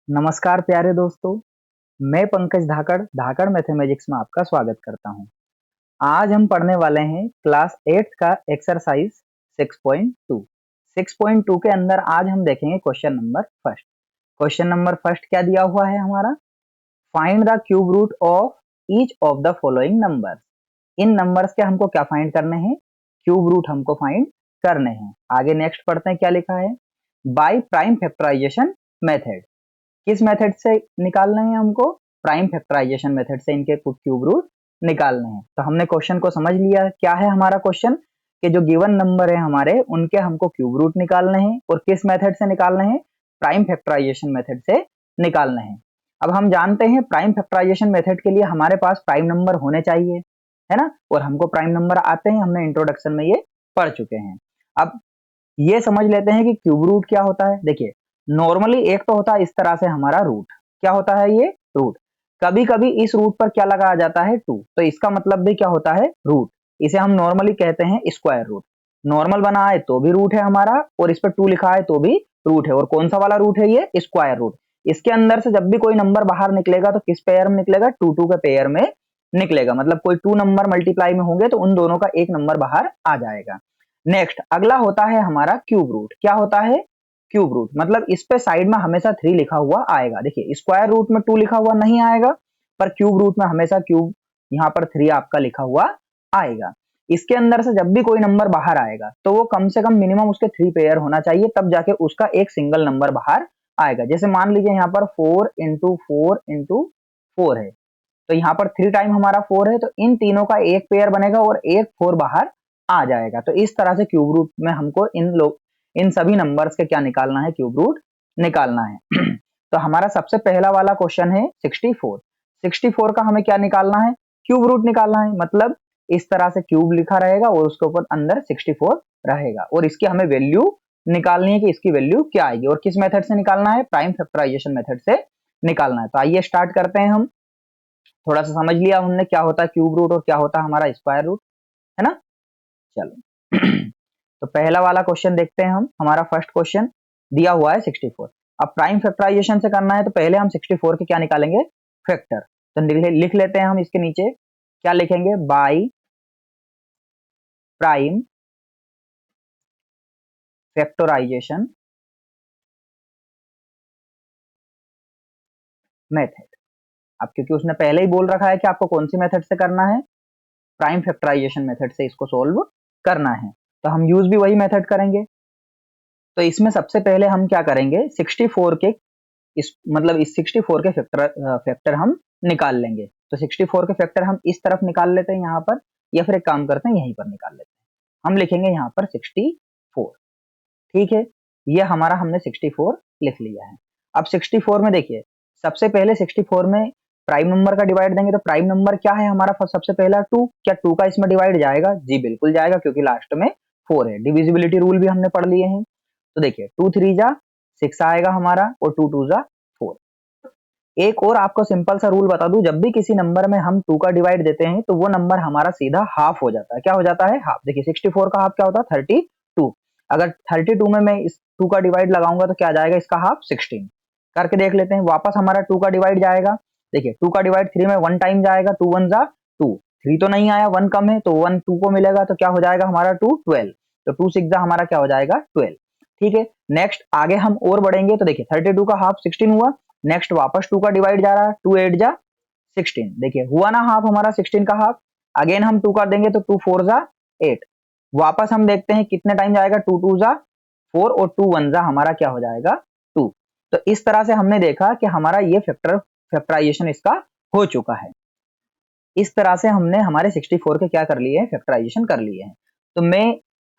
नमस्कार प्यारे दोस्तों, मैं पंकज धाकड़ धाकड़ मैथमेटिक्स में आपका स्वागत करता हूं। आज हम पढ़ने वाले हैं क्लास 8 का एक्सरसाइज 6.2। 6.2 के अंदर आज हम देखेंगे question number first. Question number first क्या दिया हुआ है हमारा? Find the cube root of each of the following numbers. इन नंबर्स के हमको क्या फाइंड करने हैं? क्यूब रूट हमको फाइंड करने हैं। आगे नेक्स्ट पढ़ते हैं क्या लिखा है। By prime factorization method. किस मेथड से निकालना है हमको? प्राइम फैक्टराइजेशन मेथड से इनके क्यूब रूट निकालने हैं। तो हमने क्वेश्चन को समझ लिया। क्या है हमारा क्वेश्चन? कि जो गिवन नंबर है हमारे उनके हमको क्यूब रूट निकालने हैं। और किस मेथड से निकालने हैं? प्राइम फैक्टराइजेशन मेथड से निकालने हैं। अब हम जानते हैं प्राइम फैक्टराइजेशन मेथड के लिए हमारे पास प्राइम नंबर होने चाहिए, है ना? और हमको प्राइम नंबर आते हैं, हमने इंट्रोडक्शन में ये पढ़ चुके हैं। अब ये समझ लेते हैं कि क्यूब रूट क्या होता है। देखिए, नॉर्मली एक तो होता है इस तरह से हमारा रूट। क्या होता है ये? रूट। कभी कभी इस रूट पर क्या लगाया जाता है? टू। तो इसका मतलब भी क्या होता है? रूट। इसे हम नॉर्मली कहते हैं स्क्वायर रूट। नॉर्मल बना है तो भी रूट है हमारा, और इस पर टू लिखा है तो भी रूट है। और कौन सा वाला रूट है ये? Square root. इसके अंदर से जब भी कोई नंबर बाहर निकलेगा तो किस पेयर में निकलेगा? टू टू के पेयर में निकलेगा। मतलब कोई टू नंबर मल्टीप्लाई में होंगे तो उन दोनों का एक नंबर बाहर आ जाएगा। नेक्स्ट अगला होता है हमारा क्यूब रूट। क्या होता है? क्यूब रूट मतलब इस पे साइड में हमेशा 3 लिखा हुआ आएगा। देखिए, स्क्वायर रूट में 2 लिखा हुआ नहीं आएगा, पर क्यूब रूट में हमेशा क्यूब यहाँ पर 3 आपका लिखा हुआ आएगा। इसके अंदर से जब भी कोई नंबर बाहर आएगा तो वो कम से कम मिनिमम उसके 3 पेयर होना चाहिए, तब जाके उसका एक सिंगल नंबर बाहर आएगा। जैसे मान लीजिए यहाँ पर 4 इंटू 4 इंटू 4 है, तो यहाँ पर 3 टाइम हमारा 4 है, तो इन तीनों का एक पेयर बनेगा और एक 4 बाहर आ जाएगा। तो इस तरह से क्यूब रूट में हमको इन सभी नंबर्स के क्या निकालना है? क्यूब रूट निकालना है। तो हमारा सबसे पहला वाला क्वेश्चन है 64। 64 का हमें क्या निकालना है? क्यूब रूट निकालना है। मतलब इस तरह से क्यूब लिखा रहेगा और उसके ऊपर अंदर 64 रहेगा, और इसकी हमें वैल्यू निकालनी है कि इसकी वैल्यू क्या आएगी। और किस मेथड से निकालना है? प्राइम फैक्टराइजेशन मेथड से निकालना है। तो आइए स्टार्ट करते हैं। हम थोड़ा सा समझ लिया हमने क्या होता है क्यूब रूट और क्या होता है हमारा स्क्वायर रूट, है ना? चलो। तो पहला वाला क्वेश्चन देखते हैं हम। हमारा फर्स्ट क्वेश्चन दिया हुआ है 64। अब प्राइम फैक्टराइजेशन से करना है तो पहले हम 64 के क्या निकालेंगे? फैक्टर। तो लिख लेते हैं हम इसके नीचे। क्या लिखेंगे? By prime factorization method. अब क्योंकि उसने पहले ही बोल रखा है कि आपको कौन सी मेथड से करना है, प्राइम फैक्टराइजेशन मेथड से इसको सोल्व करना है, तो हम यूज भी वही मेथड करेंगे। तो इसमें सबसे पहले हम क्या करेंगे? 64 के इस 64 के फैक्टर हम निकाल लेंगे। तो 64 के फैक्टर हम इस तरफ निकाल लेते हैं यहाँ पर, या फिर एक काम करते हैं यहीं पर निकाल लेते हैं। हम लिखेंगे यहाँ पर 64। ठीक है, ये हमारा हमने 64 लिख लिया है। अब 64 में देखिए, सबसे पहले 64 में प्राइम नंबर का डिवाइड देंगे। तो प्राइम नंबर क्या है हमारा? सबसे पहला 2। क्या 2 का इसमें डिवाइड जाएगा? जी बिल्कुल जाएगा, क्योंकि लास्ट में 4 है। डिविजिबिलिटी रूल भी हमने पढ़ लिए हैं। तो देखिए, 2 3 जा 6 आएगा हमारा, और 2 2 जा 4। एक और आपको सिंपल सा रूल बता दूं, जब भी किसी नंबर में हम 2 का डिवाइड देते हैं तो वो नंबर हमारा सीधा हाफ हो जाता है। क्या हो जाता है? हाफ। देखिए, 64 का हाफ क्या होता है? 32। अगर 32 में मैं इस 2 का डिवाइड लगाऊंगा तो क्या आ जाएगा इसका हाफ? 16। करके देख लेते हैं। वापस हमारा 2 का डिवाइड जाएगा। देखिए, 2 का डिवाइड 3 में 1 टाइम जाएगा। 2 1 जा 2। 3 तो नहीं आया, 1 कम है, तो 1 2 को मिलेगा, तो क्या हो जाएगा हमारा? 2 12। तो 2 6 जा हमारा क्या हो जाएगा? 12। ठीक है, नेक्स्ट आगे हम और बढ़ेंगे। तो देखिए, 32 का हाफ 16 हुआ। नेक्स्ट वापस 2 का डिवाइड जा रहा है। 2 8 जा 16। देखिए, हुआ ना हाफ हमारा 16 का हाफ। अगेन हम 2 का देंगे तो 2 4 जा 8। वापस हम देखते हैं कितने टाइम जाएगा। 2 2 जा 4, और 2 1 जा हमारा क्या हो जाएगा? 2। तो इस तरह से हमने देखा कि हमारा ये फैक्टराइजेशन इसका हो चुका है। इस तरह से हमने हमारे 64 के क्या कर लिए हैं? फैक्टराइजेशन कर लिए हैं। तो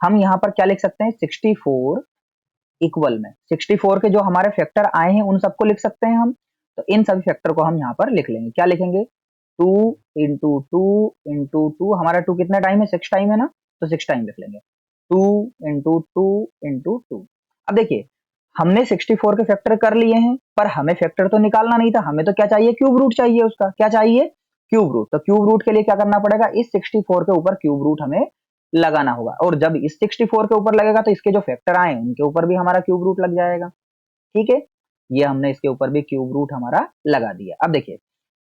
हम यहाँ पर क्या लिख सकते हैं? 64 इक्वल में 64 के जो हमारे फैक्टर आए हैं उन सबको लिख सकते हैं हम। तो इन सभी फैक्टर को हम यहाँ पर लिख लेंगे। क्या लिखेंगे? 2 इंटू टू इंटू टू। हमारा 2 कितने टाइम है? 6 टाइम है ना, तो 6 टाइम लिख लेंगे। 2 इंटू टू इंटू टू। अब देखिए, हमने 64 के फैक्टर कर लिए हैं, पर हमें फैक्टर तो निकालना नहीं था। हमें तो क्या चाहिए? क्यूब रूट चाहिए उसका। क्या चाहिए? Cube root. तो क्यूब रूट के लिए क्या करना पड़ेगा? इस 64 के ऊपर क्यूब रूट हमें लगाना होगा, और जब इस 64 के ऊपर लगेगा तो इसके जो फैक्टर आए उनके ऊपर भी हमारा क्यूब रूट लग जाएगा। ठीक है, ये हमने इसके ऊपर भी क्यूब रूट हमारा लगा दिया। अब देखिए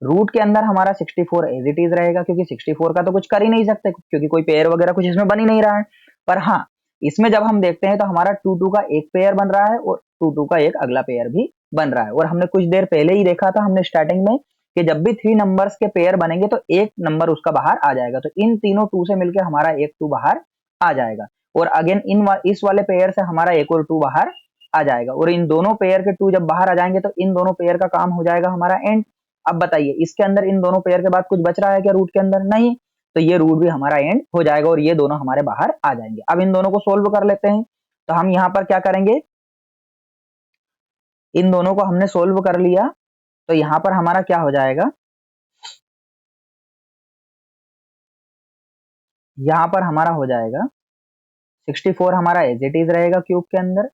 रूट के अंदर हमारा 64 एज इट इज रहेगा, क्योंकि 64 का तो कुछ कर ही नहीं सकते, क्योंकि कोई पेयर वगैरह कुछ इसमें बन ही नहीं रहा है। पर हाँ, इसमें जब हम देखते हैं तो हमारा 2 2 का एक पेयर बन रहा है और 2 2 का एक अगला पेयर भी बन रहा है। और हमने कुछ देर पहले ही देखा था हमने स्टार्टिंग में कि जब भी 3 नंबर्स के पेयर बनेंगे तो एक नंबर उसका बाहर आ जाएगा। तो इन तीनों 2 से मिलकर हमारा एक 2 बाहर आ जाएगा, और अगेन इस वाले पेयर से हमारा एक और 2 बाहर आ जाएगा, और इन दोनों पेयर के 2 जब बाहर आ जाएंगे तो इन दोनों पेयर का काम हो जाएगा हमारा एंड। अब बताइए इसके अंदर इन दोनों पेयर के बाद कुछ बच रहा है क्या रूट के अंदर? नहीं। तो ये रूट भी हमारा एंड हो जाएगा और ये दोनों हमारे बाहर आ जाएंगे। अब इन दोनों को सोल्व कर लेते हैं। तो हम यहाँ पर क्या करेंगे, इन दोनों को हमने सोल्व कर लिया, तो यहाँ पर हमारा क्या हो जाएगा, यहाँ पर हमारा हो जाएगा 64 हमारा एज इट इज रहेगा क्यूब के अंदर,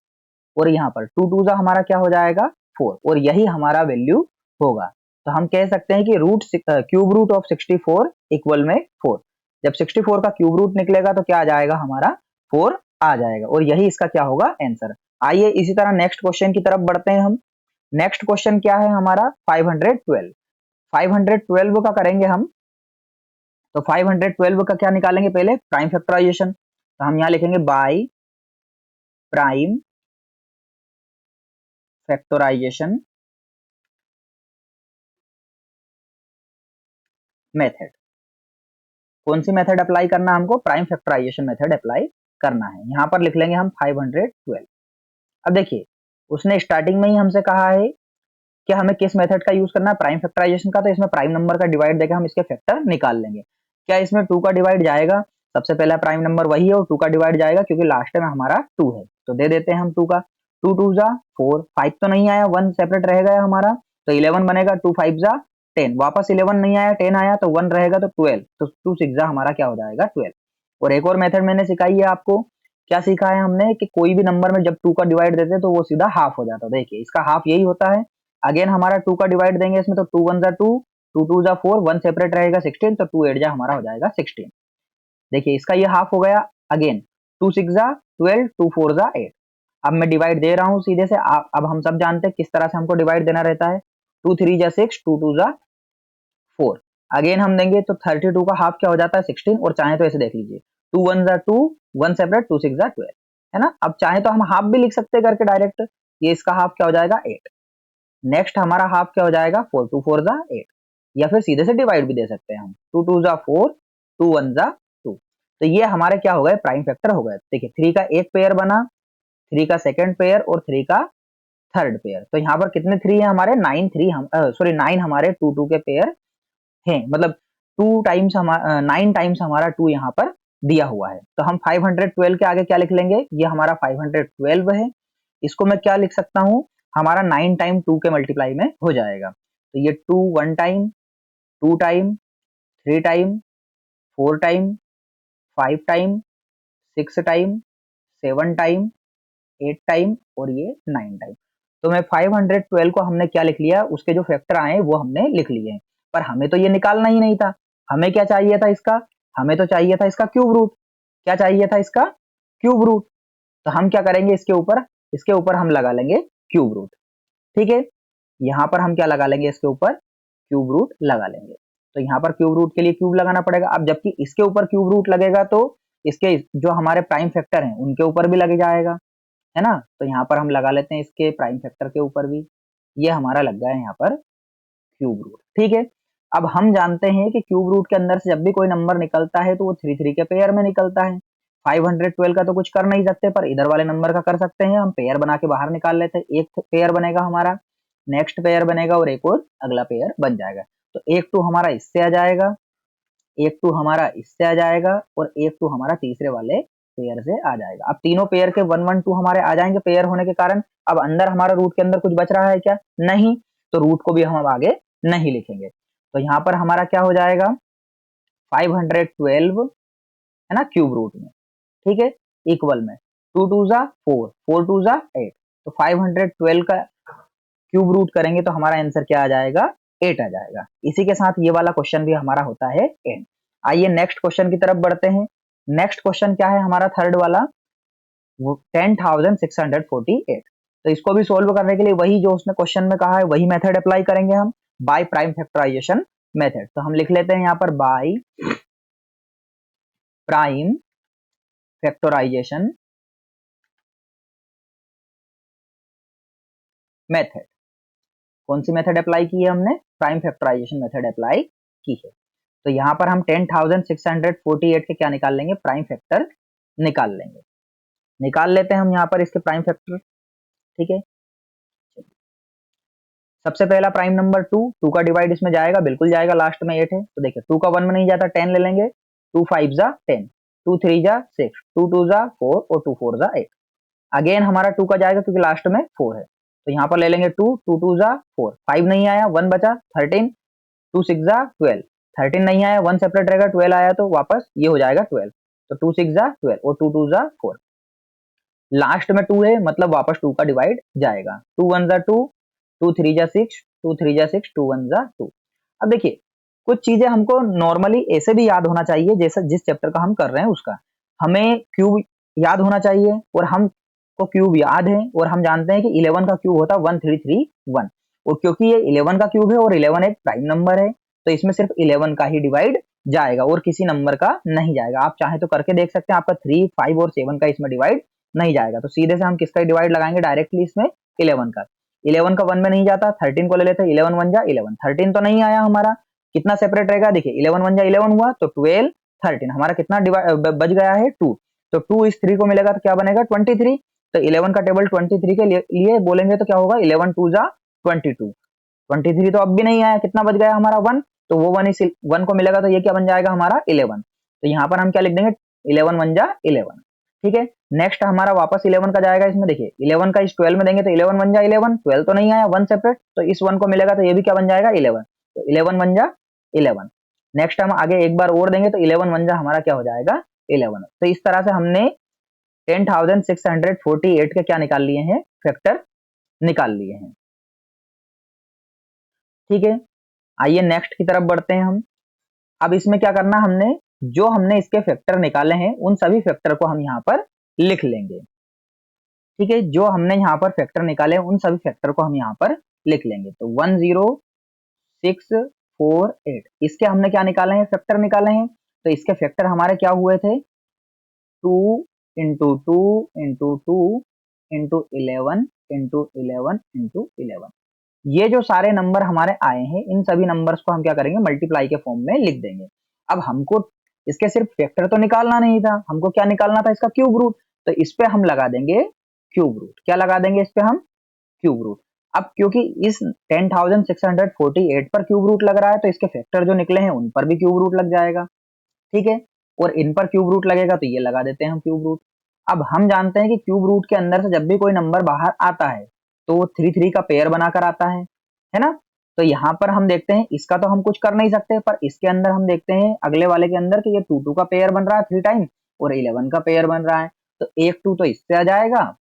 और यहाँ पर 2 2 जा हमारा क्या हो जाएगा 4, और यही हमारा वैल्यू होगा। तो हम कह सकते हैं कि क्यूब रूट ऑफ 64 इक्वल में 4। जब 64 का क्यूब रूट निकलेगा तो क्या आ जाएगा हमारा 4 आ जाएगा, और यही इसका क्या होगा आंसर। आइए इसी तरह नेक्स्ट क्वेश्चन की तरफ बढ़ते हैं हम। नेक्स्ट क्वेश्चन क्या है हमारा 512। 512 का करेंगे हम। तो 512 का क्या निकालेंगे, पहले प्राइम फैक्टराइजेशन। तो हम यहाँ लिखेंगे बाय प्राइम फैक्टराइजेशन मेथड। कौन सी मेथड अप्लाई करना है हमको? प्राइम फैक्टराइजेशन मेथड अप्लाई करना है। यहाँ पर लिख लेंगे हम 512। अब देखिए उसने स्टार्टिंग में ही हमसे कहा है कि हमें किस मेथड का यूज करना है, प्राइम फैक्टराइजेशन का। तो इसमें प्राइम नंबर का डिवाइड देकर हम इसके फैक्टर निकाल लेंगे। क्या इसमें 2 का डिवाइड जाएगा? सबसे पहला प्राइम नंबर वही है और 2 का डिवाइड जाएगा, क्योंकि लास्ट में हमारा 2 है। तो दे देते हैं हम 2 का। 2 2 जा 4, 5 तो नहीं आया, 1 सेपरेट रह गया हमारा, तो 11 बनेगा। 2 5 जा 10, वापस 11 नहीं आया, 10 आया, तो 1 रहेगा तो 12। तो 2 6 जा हमारा क्या हो जाएगा 12। और एक और मेथड मैंने सिखाई है आपको। क्या सीखा है हमने कि कोई भी नंबर में जब 2 का डिवाइड देते हैं तो वो सीधा हाफ हो जाता है। देखिए इसका हाफ यही होता है। अगेन हमारा 2 का डिवाइड देंगे इसमें, तो 2 1 जा 2, 2 2 जा 4, 1 सेपरेट रहेगा 16, तो 2 8 जा हमारा हो जाएगा 16। देखिए इसका ये हाफ हो गया। अगेन 2 6 जा 12, 2 4 जा 8। अब मैं डिवाइड दे रहा हूँ सीधे से। अब हम सब जानते हैं किस तरह से हमको डिवाइड देना रहता है। 2 3 जा 6, 2 2 जा 4। अगेन हम देंगे तो 32 का हाफ क्या हो जाता है 16, और चाहे तो ऐसे देख लीजिए 2 1 जा 2, 1 सेपरेट, 2 6 जा 12, है ना। अब चाहे तो हम हाफ भी लिख सकते हैं करके डायरेक्ट। ये इसका हाफ क्या हो जाएगा 8। नेक्स्ट हमारा हाफ क्या हो जाएगा 4 2 4 जा 8, या फिर सीधे से डिवाइड भी दे सकते हैं हम। 2 2 जा 4, 2 1 जा 2। तो ये हमारे क्या हो गए प्राइम फैक्टर हो गए। देखिए 3 का एक पेयर बना, 3 का सेकंड पेयर और 3 का थर्ड पेयर। तो यहाँ पर कितने 3 है हमारे 9 3 हम सॉरी 9 हमारे 2 2 के पेयर हैं, मतलब 2 टाइम्स हमारा 9 टाइम्स हमारा 2 यहाँ पर दिया हुआ है। तो हम 512 के आगे क्या लिख लेंगे, ये हमारा 512 है। इसको मैं क्या लिख सकता हूँ, हमारा 9 टाइम 2 के मल्टीप्लाई में हो जाएगा। तो ये 2 1 time, 2 time, 3 time, 4 time, 5 time, 6 time, 7 time, 8 time, और ये 9 टाइम। तो मैं 512 को हमने क्या लिख लिया, उसके जो फैक्टर आए वो हमने लिख लिए हैं। पर हमें तो ये निकालना ही नहीं था। हमें क्या चाहिए था इसका, हमें तो चाहिए था इसका क्यूब रूट। क्या चाहिए था इसका क्यूब रूट। तो हम क्या करेंगे इसके ऊपर हम लगा लेंगे क्यूब रूट। ठीक है, यहाँ पर हम क्या लगा लेंगे, इसके ऊपर क्यूब रूट लगा लेंगे। तो यहाँ पर क्यूब रूट के लिए क्यूब लगाना पड़ेगा। अब जबकि इसके ऊपर क्यूब रूट लगेगा तो इसके जो हमारे प्राइम फैक्टर हैं उनके ऊपर भी लग जाएगा, है ना। तो यहाँ पर हम लगा लेते हैं इसके प्राइम फैक्टर के ऊपर भी। ये हमारा लग गया है यहाँ पर क्यूब रूट। ठीक है, अब हम जानते हैं कि क्यूब रूट के अंदर से जब भी कोई नंबर निकलता है तो वो 3 3 के पेयर में निकलता है। 512 का तो कुछ कर नहीं सकते, पर इधर वाले नंबर का कर सकते हैं। हम पेयर बना के बाहर निकाल लेते हैं। एक पेयर बनेगा हमारा, नेक्स्ट पेयर बनेगा, और एक और अगला पेयर बन जाएगा। तो एक 2 हमारा इससे आ जाएगा, एक 2 हमारा इससे आ जाएगा, और एक 2 हमारा तीसरे वाले पेयर से आ जाएगा। अब तीनों पेयर के 1 1 2 हमारे आ जाएंगे पेयर होने के कारण। अब अंदर हमारा रूट के अंदर कुछ बच रहा है क्या? नहीं। तो रूट को भी हम अब आगे नहीं लिखेंगे। तो यहाँ पर हमारा क्या हो जाएगा 512, है ना, क्यूब रूट में। ठीक है, इक्वल में 2 2 जा 4, 4 2 जा 8। तो 512 का क्यूब रूट करेंगे तो हमारा आंसर क्या आ जाएगा 8 आ जाएगा। इसी के साथ ये वाला क्वेश्चन भी हमारा होता है एंड। आइए नेक्स्ट क्वेश्चन की तरफ बढ़ते हैं। नेक्स्ट क्वेश्चन क्या है हमारा थर्ड वाला, वो 10,648। तो इसको भी सोल्व करने के लिए वही जो उसने क्वेश्चन में कहा है वही मेथड अप्लाई करेंगे हम, बाय प्राइम फैक्टराइजेशन मेथड। तो हम लिख लेते हैं यहाँ पर बाय प्राइम फैक्टराइजेशन मेथड। कौन सी मेथड अप्लाई की है हमने? प्राइम फैक्टराइजेशन मेथड अप्लाई की है। तो यहाँ पर हम 10,648 के क्या निकाल लेंगे? प्राइम फैक्टर निकाल लेंगे। निकाल लेते हैं हम यहाँ पर इसके प्राइम फैक्टर, ठीक है। सबसे पहला प्राइम नंबर 2 का डिवाइड इसमें जाएगा, बिल्कुल जाएगा, लास्ट में 8 है तो देखिए 2 का 1 में नहीं जाता, 10 ले लेंगे, 2 5 जा 10, 2 3 जा 6, 2 2 जा 4 और 2 4 जा 8। अगेन हमारा 2 का जाएगा क्योंकि लास्ट में 4 है, तो यहाँ पर ले लेंगे 2, 2 2 जा 4, 5 नहीं आया, 1 बचा 13, 2 6 जा 12, 13 नहीं आया, 1 सेपरेट रहेगा, 12 आया तो वापस ये हो जाएगा 12, तो 2 6 जा 12 और 2 2 जा 4, लास्ट में 2 है मतलब वापस 2 का डिवाइड जाएगा, 2 1 जा 2, 2 3 जा 6, 2 3 जा 6, 2 1 जा 2। अब देखिए कुछ चीजें हमको नॉर्मली ऐसे भी याद होना चाहिए, जैसा जिस चैप्टर का हम कर रहे हैं उसका हमें क्यूब याद होना चाहिए, और हम को क्यूब याद है और हम जानते हैं कि 11 का क्यूब होता है 1331, और क्योंकि ये 11 का क्यूब है और 11 एक प्राइम नंबर है तो इसमें सिर्फ 11 का ही डिवाइड जाएगा और किसी नंबर का नहीं जाएगा। आप चाहे तो करके देख सकते हैं, आपका 3 5 और 7 का इसमें डिवाइड नहीं जाएगा, तो सीधे से हम किसका डिवाइड लगाएंगे डायरेक्टली इसमें? 11 का। 11 का 1 में नहीं जाता, 13 को ले लेते हैं, 11 1 जा 11, 13 तो नहीं आया हमारा, कितना सेपरेट रहेगा? देखिए 11 1 जा 11 हुआ तो 12 13, हमारा कितना बच गया है? 2, तो 2 इस 3 को मिलेगा तो क्या बनेगा? 23। तो 11 का टेबल 23 के लिए बोलेंगे तो क्या होगा? 11 2 जा 22, 23 तो अब भी नहीं आया, कितना बच गया हमारा? 1, तो वो 1 इस 1 को मिलेगा तो ये क्या बन जाएगा हमारा? 11। तो यहाँ पर हम क्या लिख देंगे? 11 1 जा 11, ठीक है। नेक्स्ट हमारा वापस 11 का जाएगा इसमें, देखिए 11 का इस 12 में देंगे तो 11 1 जा 11, 12 तो नहीं आया, 1 सेपरेट, तो इस 1 को मिलेगा तो ये भी क्या बन जाएगा? 11, तो 11 1 जा 11। नेक्स्ट हम आगे एक बार और देंगे तो 11 1 जा हमारा क्या हो जाएगा? 11। तो इस तरह से हमने 10,648 के क्या निकाल लिए हैं? फैक्टर निकाल लिए हैं, ठीक है। आइए नेक्स्ट की तरफ बढ़ते हैं हम। अब इसमें क्या करना, हमने जो हमने इसके फैक्टर निकाले हैं उन सभी फैक्टर को हम यहाँ पर लिख लेंगे, ठीक है। जो हमने यहाँ पर फैक्टर निकाले उन सभी फैक्टर को हम यहाँ पर लिख लेंगे। तो 10648 इसके हमने क्या निकाले हैं? फैक्टर निकाले हैं। तो इसके फैक्टर हमारे क्या हुए थे? 2 into 2 into 2 into 11 into 11 into 11। ये जो सारे नंबर हमारे आए हैं इन सभी नंबर्स को हम क्या करेंगे? मल्टीप्लाई के फॉर्म में लिख देंगे। अब हमको इसके सिर्फ फैक्टर तो निकालना नहीं था, हमको क्या निकालना था? इसका क्यूब रूट। तो इस पे हम लगा देंगे क्यूब रूट। क्या लगा देंगे इस पे हम? Cube root. अब क्योंकि इस 10,648 पर क्यूब रूट लग रहा है तो इसके फैक्टर जो निकले हैं उन पर भी क्यूब रूट लग जाएगा, ठीक है। और इन पर क्यूब रूट लगेगा तो ये लगा देते हैं हम क्यूब रूट। अब हम जानते हैं कि क्यूब रूट के अंदर से जब भी कोई नंबर बाहर आता है तो वो 3 3 का पेयर बनाकर आता है ना। तो यहाँ पर हम देखते हैं, इसका तो हम कुछ कर नहीं सकते, पर इसके अंदर हम देखते हैं अगले वाले के अंदर कि ये 2 2 का पेयर बन रहा है 3 टाइम और 11 का पेयर बन रहा है। तो एक 2 तो इससे आ जाएगा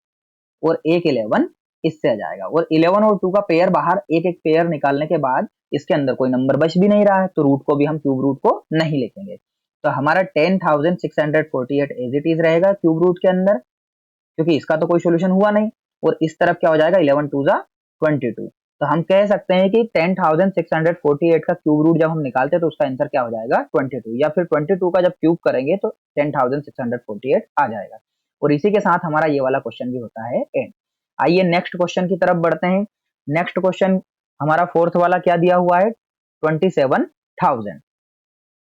और एक 11 इससे आ जाएगा, और 11 और 2 का पेयर बाहर एक एक पेयर निकालने के बाद इसके अंदर कोई नंबर बच भी नहीं रहा है, तो रूट को भी हम क्यूब रूट को नहीं लिखेंगे। तो हमारा 10,648 एज इट इज रहेगा क्यूब रूट के अंदर, क्योंकि इसका तो कोई सोल्यूशन हुआ नहीं। और इस तरफ क्या हो जाएगा? 11 2 जा 22। तो हम कह सकते हैं कि 10,648 का क्यूब रूट जब हम निकालते हैं तो उसका आंसर क्या हो जाएगा? 22, या फिर 22 का जब क्यूब करेंगे तो 10,648 आ जाएगा। और इसी के साथ हमारा ये वाला क्वेश्चन भी होता है एंड। आइए नेक्स्ट क्वेश्चन की तरफ बढ़ते हैं। नेक्स्ट क्वेश्चन हमारा फोर्थ वाला क्या दिया हुआ है? 27,000।